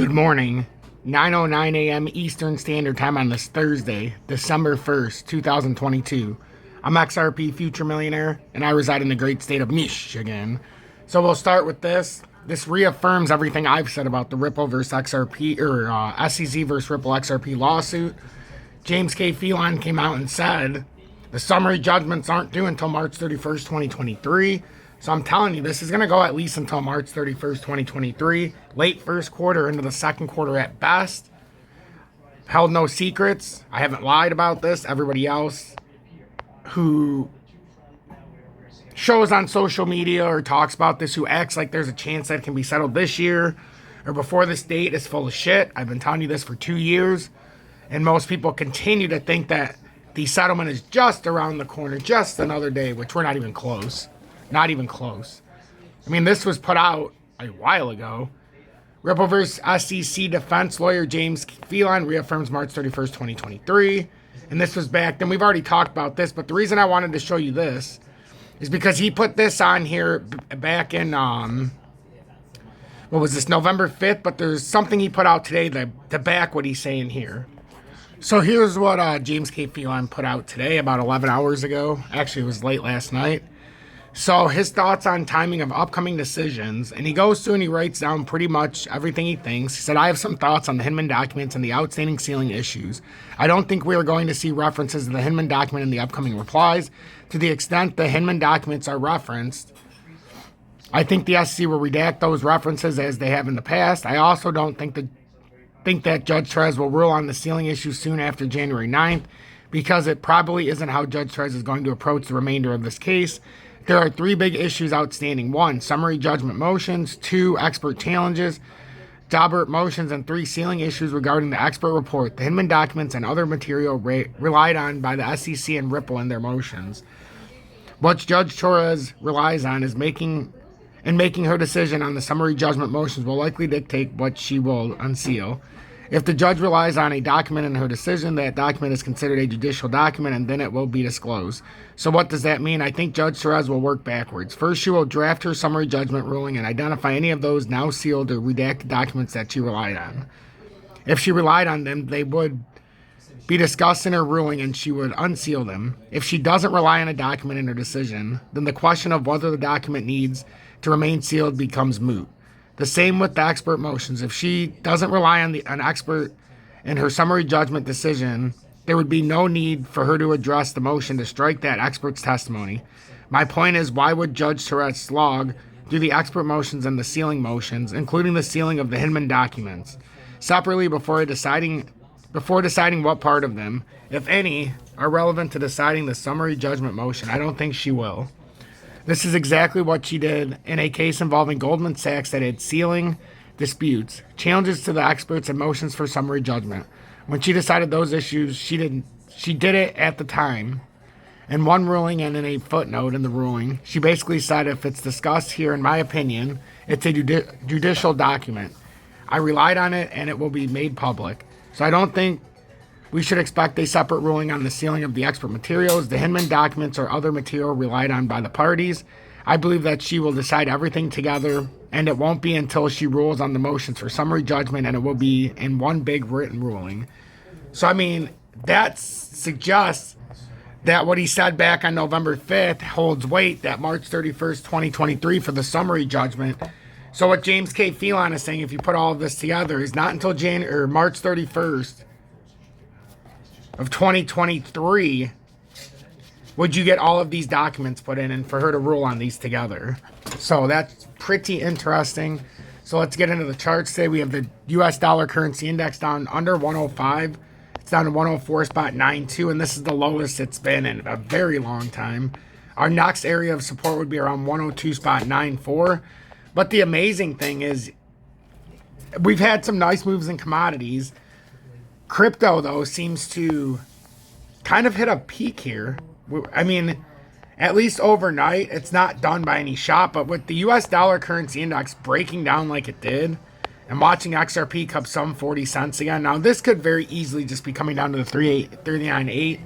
Good morning, 9:09 a.m. Eastern Standard Time on this Thursday, December 1st, 2022. I'm XRP Future Millionaire, and I reside in the great state of Michigan. So we'll start with this. This reaffirms everything I've said about the Ripple versus XRP, or SEC versus Ripple XRP lawsuit. James K. Filan came out and said the summary judgments aren't due until March 31st, 2023. So I'm telling you, this is going to go at least until March 31st, 2023. Late first quarter into the second quarter at best. Held no secrets. I haven't lied about this. Everybody else who shows on social media or talks about this, who acts like there's a chance that it can be settled this year or before this date, is full of shit. I've been telling you this for 2 years. And most people continue to think that the settlement is just around the corner, just another day, which we're not even close. Not even close. I mean, this was put out a while ago. Ripple vs. SEC defense lawyer James Filan reaffirms March 31st, 2023. And this was back then. We've already talked about this, but the reason I wanted to show you this is because he put this on here back in, what was this, November 5th? But there's something he put out today to back what he's saying here. So here's what James K. Filan put out today about 11 hours ago. Actually, it was late last night. So his thoughts on timing of upcoming decisions, and he goes through and he writes down pretty much everything he thinks. He said, I have some thoughts on the Hinman documents and the outstanding sealing issues. I don't think we are going to see references to the Hinman document in the upcoming replies. To the extent the Hinman documents are referenced, I think the SEC will redact those references as they have in the past. I also don't think that Judge Trez will rule on the sealing issue soon after January 9th, because it probably isn't how Judge Trez is going to approach the remainder of this case. There are 3 big issues outstanding. 1, summary judgment motions. 2, expert challenges, Daubert motions, and 3, sealing issues regarding the expert report, the Hinman documents, and other material relied on by the SEC and Ripple in their motions. What Judge Torres relies on is making her decision on the summary judgment motions will likely dictate what she will unseal. If the judge relies on a document in her decision, that document is considered a judicial document, and then it will be disclosed. So what does that mean? I think Judge Torres will work backwards. First, she will draft her summary judgment ruling and identify any of those now sealed or redacted documents that she relied on. If she relied on them, they would be discussed in her ruling and she would unseal them. If she doesn't rely on a document in her decision, then the question of whether the document needs to remain sealed becomes moot. The same with the expert motions. If she doesn't rely on an expert in her summary judgment decision, there would be no need for her to address the motion to strike that expert's testimony. My point is, why would Judge Torres slog through the expert motions and the sealing motions, including the sealing of the Hinman documents, separately before deciding what part of them, if any, are relevant to deciding the summary judgment motion? I don't think she will. This is exactly what she did in a case involving Goldman Sachs that had sealing disputes, challenges to the experts, and motions for summary judgment. When she decided those issues, she did it at the time. In one ruling and in a footnote in the ruling, she basically said, if it's discussed here, in my opinion, it's a judicial document. I relied on it and it will be made public. So I don't think we should expect a separate ruling on the sealing of the expert materials, the Hinman documents, or other material relied on by the parties. I believe that she will decide everything together, and it won't be until she rules on the motions for summary judgment, and it will be in one big written ruling. So, I mean, that suggests that what he said back on November 5th holds weight, that March 31st, 2023 for the summary judgment. So what James K. Filan is saying, if you put all of this together, is not until March 31st of 2023 would you get all of these documents put in and for her to rule on these together. So that's pretty interesting. So let's get into the charts today. We have the US dollar currency index down under 105. It's down to 104.92, and this is the lowest it's been in a very long time. Our next area of support would be around 102.94. But the amazing thing is we've had some nice moves in commodities. Crypto, though, seems to kind of hit a peak here. I mean, at least overnight, it's not done by any shot, but with the US dollar currency index breaking down like it did, and watching XRP cup some 40 cents again. Now, this could very easily just be coming down to the 39.8,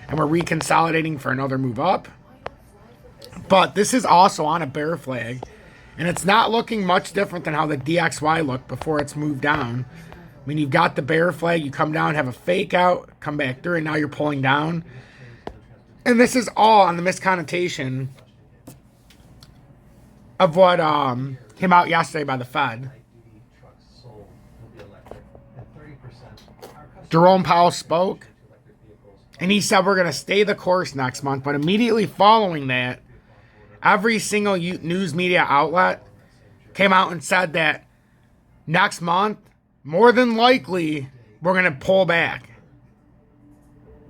and we're reconsolidating for another move up. But this is also on a bear flag. And it's not looking much different than how the DXY looked before it's moved down. I mean, you've got the bear flag, you come down, have a fake out, come back through, and now you're pulling down. And this is all on the misconnotation of what came out yesterday by the Fed. Jerome Powell spoke, and he said we're going to stay the course next month. But immediately following that, every single news media outlet came out and said that next month, more than likely, we're going to pull back.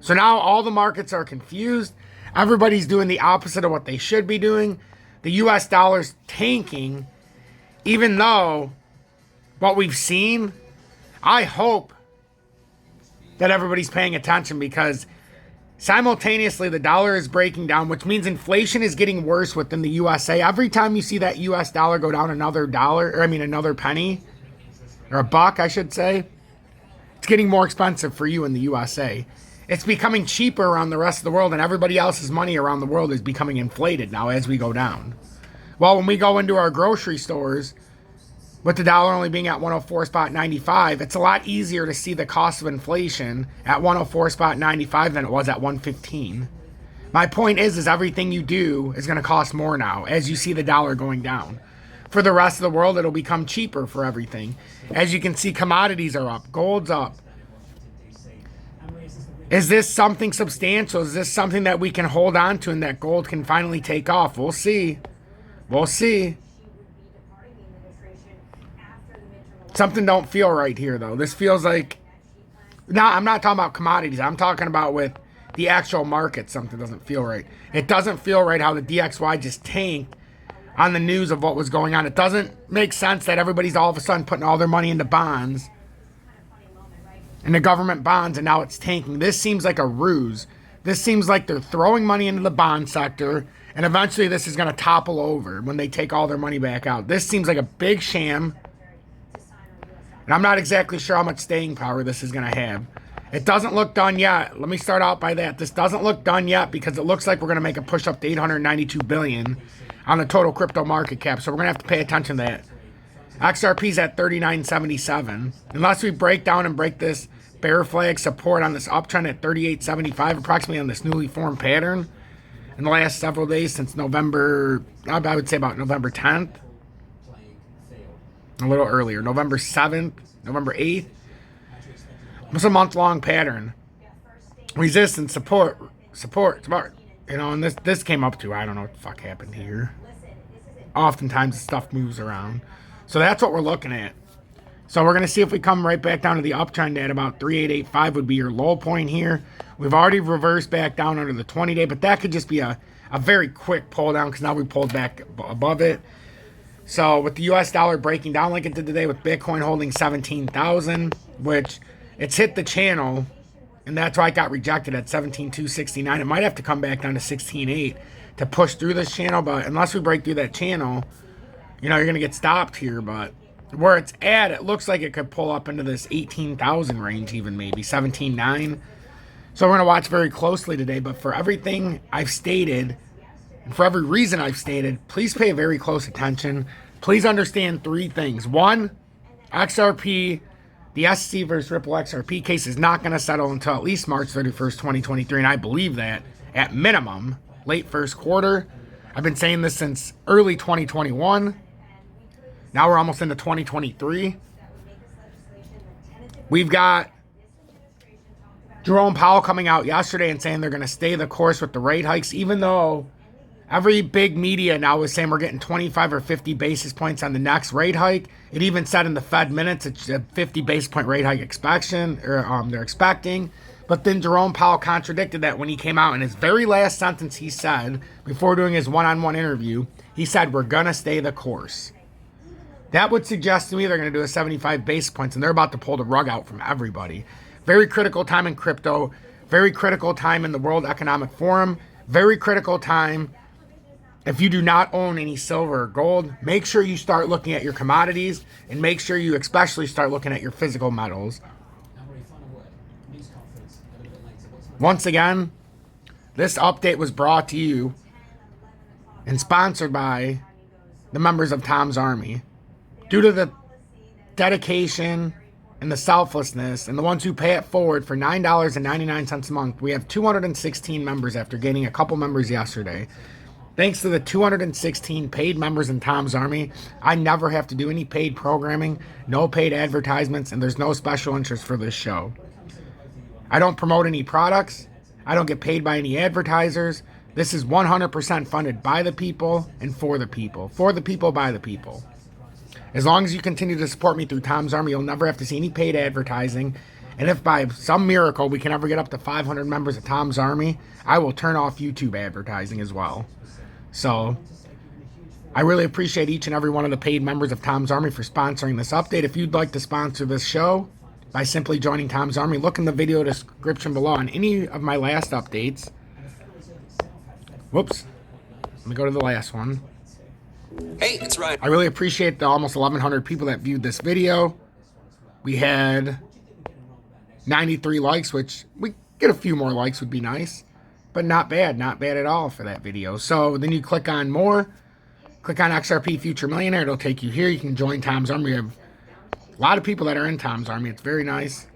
So now all the markets are confused. Everybody's doing the opposite of what they should be doing. The U.S. dollar's tanking, even though what we've seen, I hope that everybody's paying attention, because simultaneously the dollar is breaking down, which means inflation is getting worse within the USA. Every time you see that U.S. dollar go down another penny, or a buck, I should say, it's getting more expensive for you in the USA. It's becoming cheaper around the rest of the world, and everybody else's money around the world is becoming inflated now as we go down. Well, when we go into our grocery stores, with the dollar only being at 104.95, it's a lot easier to see the cost of inflation at 104.95 than it was at 115. My point is everything you do is going to cost more now as you see the dollar going down. For the rest of the world, it'll become cheaper for everything. As you can see, commodities are up, gold's up. Is this something substantial? Is this something that we can hold on to and that gold can finally take off? We'll see. We'll see. Something don't feel right here, though. This feels like... No, I'm not talking about commodities. I'm talking about with the actual market. Something doesn't feel right. It doesn't feel right how the DXY just tanked on the news of what was going on. It doesn't make sense that everybody's all of a sudden putting all their money into bonds, and the government bonds, and now it's tanking. This seems like a ruse. This seems like they're throwing money into the bond sector, and eventually this is going to topple over when they take all their money back out. This seems like a big sham, and I'm not exactly sure how much staying power this is going to have. It doesn't look done yet. Let me start out by that. This doesn't look done yet because it looks like we're going to make a push up to $892 billion on the total crypto market cap, so we're going to have to pay attention to that. XRP's at 39.77. Unless we break down and break this bear flag support on this uptrend at 38.75, approximately on this newly formed pattern in the last several days since November, I would say about November 10th. A little earlier, November 7th, November 8th. It's a month-long pattern. Resistance, support. You know, and this came up to, I don't know what the fuck happened here. Oftentimes stuff moves around. So that's what we're looking at. So we're going to see if we come right back down to the uptrend at about 3885 would be your low point here. We've already reversed back down under the 20-day, but that could just be a very quick pull down because now we pulled back above it. So with the U.S. dollar breaking down like it did today, with Bitcoin holding 17,000, which it's hit the channel, and that's why it got rejected at 17,269. It might have to come back down to 16.8 to push through this channel, but unless we break through that channel, you know, you're going to get stopped here. But where it's at, it looks like it could pull up into this 18,000 range, even maybe 17.9. So we're going to watch very closely today. But for everything I've stated, and for every reason I've stated, please pay very close attention. Please understand three things. One, XRP, the SEC versus Ripple XRP case is not going to settle until at least March 31st, 2023. And I believe that at minimum, late first quarter. I've been saying this since early 2021. Now we're almost into 2023. We've got Jerome Powell coming out yesterday and saying they're going to stay the course with the rate hikes, even though every big media now is saying we're getting 25 or 50 basis points on the next rate hike. It even said in the Fed minutes it's a 50 basis point rate hike they're expecting. But then Jerome Powell contradicted that when he came out in his very last sentence. He said, before doing his one-on-one interview, he said, we're going to stay the course. That would suggest to me they're going to do a 75 basis points, and they're about to pull the rug out from everybody. Very critical time in crypto. Very critical time in the World Economic Forum. Very critical time if you do not own any silver or gold. Make sure you start looking at your commodities, and make sure you especially start looking at your physical metals. Once again, this update was brought to you and sponsored by the members of Tom's Army. Due to the dedication and the selflessness and the ones who pay it forward for $9.99 a month, we have 216 members after gaining a couple members yesterday. Thanks to the 216 paid members in Tom's Army, I never have to do any paid programming, no paid advertisements, and there's no special interest for this show. I don't promote any products. I don't get paid by any advertisers. This is 100% funded by the people and for the people. For the people, by the people. As long as you continue to support me through Tom's Army, you'll never have to see any paid advertising. And if by some miracle we can ever get up to 500 members of Tom's Army, I will turn off YouTube advertising as well. So, I really appreciate each and every one of the paid members of Tom's Army for sponsoring this update. If you'd like to sponsor this show by simply joining Tom's Army, look in the video description below on any of my last updates. Whoops. Let me go to the last one. Hey, it's Ryan. I really appreciate the almost 1,100 people that viewed this video. We had 93 likes, which we get a few more likes would be nice. But not bad at all for that video. So then you click on more, click on XRP Future Millionaire. It'll take you here. You can join Tom's Army. We have a lot of people that are in Tom's Army. It's very nice.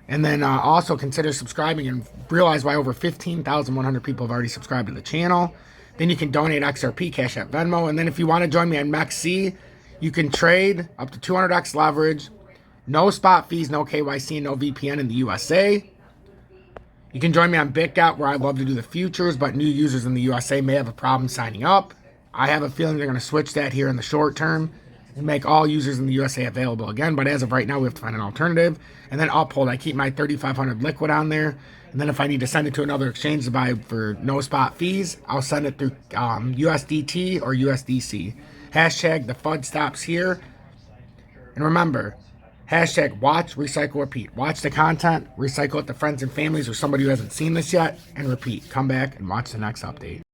And then also consider subscribing and realize why over 15,100 people have already subscribed to the channel. Then you can donate XRP, Cash App, Venmo. And then if you want to join me on MEXC, you can trade up to 200x leverage. No spot fees, no KYC, and no VPN in the USA. You can join me on BitGet, where I love to do the futures, but new users in the USA may have a problem signing up. I have a feeling they're going to switch that here in the short term and make all users in the USA available again. But as of right now, we have to find an alternative. And then UPHOLD, I keep my 3,500 liquid on there. And then if I need to send it to another exchange to buy for no spot fees, I'll send it through USDT or USDC. Hashtag the FUD stops here. And remember, hashtag watch, recycle, repeat. Watch the content, recycle it to friends and families or somebody who hasn't seen this yet, and repeat. Come back and watch the next update.